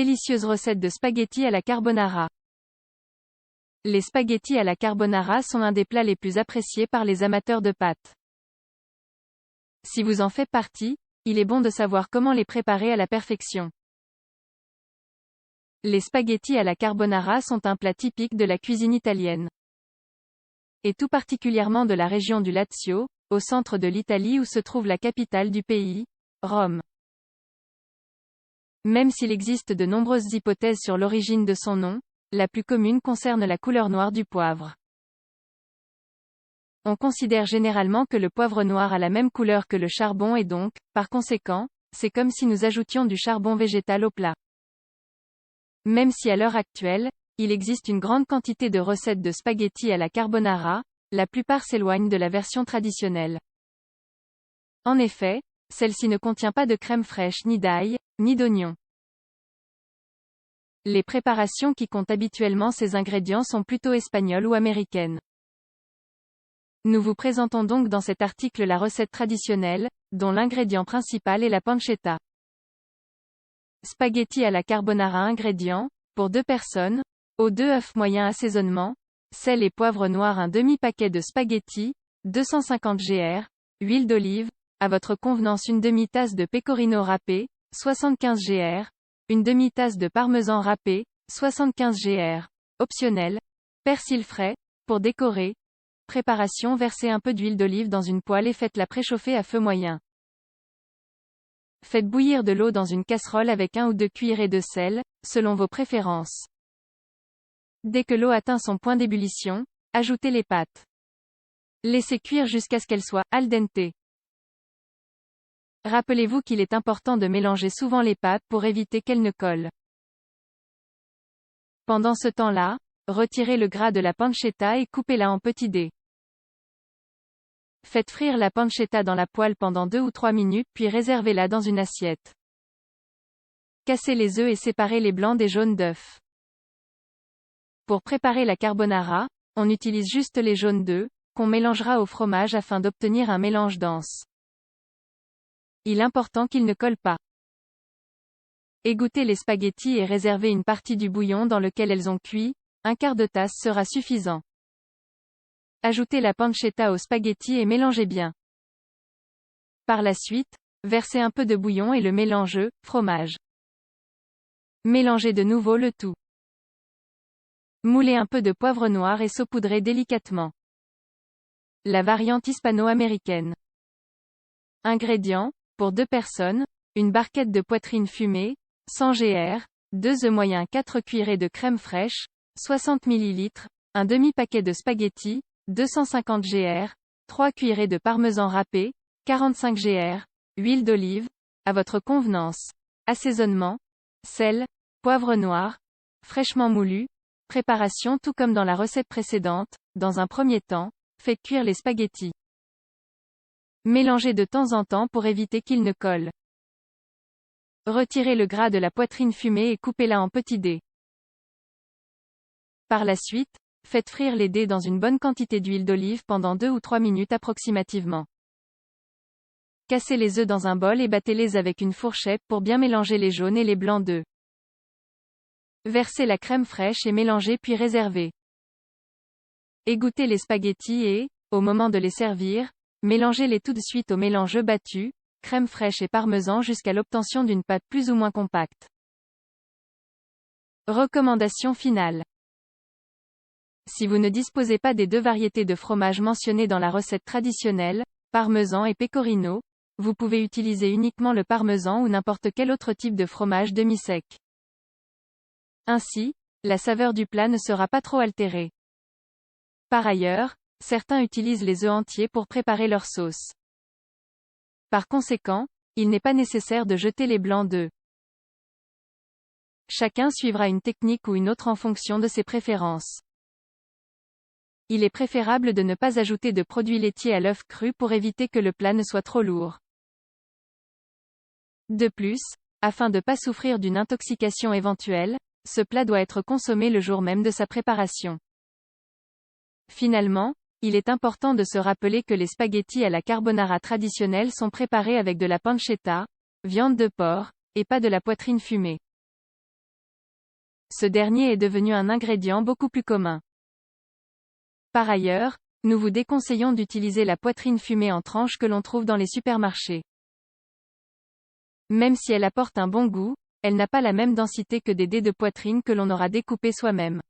Délicieuse recette de spaghettis à la carbonara. Les spaghettis à la carbonara sont un des plats les plus appréciés par les amateurs de pâtes. Si vous en faites partie, il est bon de savoir comment les préparer à la perfection. Les spaghettis à la carbonara sont un plat typique de la cuisine italienne. Et tout particulièrement de la région du Lazio, au centre de l'Italie où se trouve la capitale du pays, Rome. Même s'il existe de nombreuses hypothèses sur l'origine de son nom, la plus commune concerne la couleur noire du poivre. On considère généralement que le poivre noir a la même couleur que le charbon et donc, par conséquent, c'est comme si nous ajoutions du charbon végétal au plat. Même si à l'heure actuelle, il existe une grande quantité de recettes de spaghettis à la carbonara, la plupart s'éloignent de la version traditionnelle. En effet, celle-ci ne contient pas de crème fraîche ni d'ail, ni d'oignon. Les préparations qui comptent habituellement ces ingrédients sont plutôt espagnoles ou américaines. Nous vous présentons donc dans cet article la recette traditionnelle, dont l'ingrédient principal est la pancetta. Spaghettis à la carbonara. Ingrédients, pour 2 personnes, eau 2 œufs moyens, assaisonnement, sel et poivre noir, un demi-paquet de spaghettis, 250 gr, huile d'olive, à votre convenance, une demi-tasse de pecorino râpé, 75 gr, une demi-tasse de parmesan râpé, 75 gr, optionnel, persil frais, pour décorer. Préparation: versez un peu d'huile d'olive dans une poêle et faites-la préchauffer à feu moyen. Faites bouillir de l'eau dans une casserole avec 1 ou 2 cuillerées de sel, selon vos préférences. Dès que l'eau atteint son point d'ébullition, ajoutez les pâtes. Laissez cuire jusqu'à ce qu'elles soient al dente. Rappelez-vous qu'il est important de mélanger souvent les pâtes pour éviter qu'elles ne collent. Pendant ce temps-là, retirez le gras de la pancetta et coupez-la en petits dés. Faites frire la pancetta dans la poêle pendant 2 ou 3 minutes puis réservez-la dans une assiette. Cassez les œufs et séparez les blancs des jaunes d'œufs. Pour préparer la carbonara, on utilise juste les jaunes d'œufs, qu'on mélangera au fromage afin d'obtenir un mélange dense. Il est important qu'ils ne collent pas. Égouttez les spaghettis et réservez une partie du bouillon dans lequel elles ont cuit, un quart de tasse sera suffisant. Ajoutez la pancetta aux spaghettis et mélangez bien. Par la suite, versez un peu de bouillon et le mélange fromage. Mélangez de nouveau le tout. Moulez un peu de poivre noir et saupoudrez délicatement. La variante hispano-américaine. Ingrédients, pour 2 personnes, une barquette de poitrine fumée, 100 gr, 2 œufs moyens, 4 cuillerées de crème fraîche, 60 ml, un demi-paquet de spaghettis, 250 gr, 3 cuillerées de parmesan râpé, 45 gr, huile d'olive, à votre convenance. Assaisonnement, sel, poivre noir, fraîchement moulu. Préparation: tout comme dans la recette précédente, dans un premier temps, faites cuire les spaghettis. Mélangez de temps en temps pour éviter qu'ils ne collent. Retirez le gras de la poitrine fumée et coupez-la en petits dés. Par la suite, faites frire les dés dans une bonne quantité d'huile d'olive pendant 2 ou 3 minutes approximativement. Cassez les œufs dans un bol et battez-les avec une fourchette pour bien mélanger les jaunes et les blancs d'œufs. Versez la crème fraîche et mélangez puis réservez. Égouttez les spaghettis et, au moment de les servir, mélangez-les tout de suite au mélange battu, crème fraîche et parmesan jusqu'à l'obtention d'une pâte plus ou moins compacte. Recommandation finale. Si vous ne disposez pas des 2 variétés de fromage mentionnées dans la recette traditionnelle, parmesan et pecorino, vous pouvez utiliser uniquement le parmesan ou n'importe quel autre type de fromage demi-sec. Ainsi, la saveur du plat ne sera pas trop altérée. Par ailleurs, certains utilisent les œufs entiers pour préparer leur sauce. Par conséquent, il n'est pas nécessaire de jeter les blancs d'œufs. Chacun suivra une technique ou une autre en fonction de ses préférences. Il est préférable de ne pas ajouter de produits laitiers à l'œuf cru pour éviter que le plat ne soit trop lourd. De plus, afin de ne pas souffrir d'une intoxication éventuelle, ce plat doit être consommé le jour même de sa préparation. Finalement, il est important de se rappeler que les spaghettis à la carbonara traditionnels sont préparés avec de la pancetta, viande de porc, et pas de la poitrine fumée. ce dernier est devenu un ingrédient beaucoup plus commun. Par ailleurs, nous vous déconseillons d'utiliser la poitrine fumée en tranches que l'on trouve dans les supermarchés. Même si elle apporte un bon goût, elle n'a pas la même densité que des dés de poitrine que l'on aura découpés soi-même.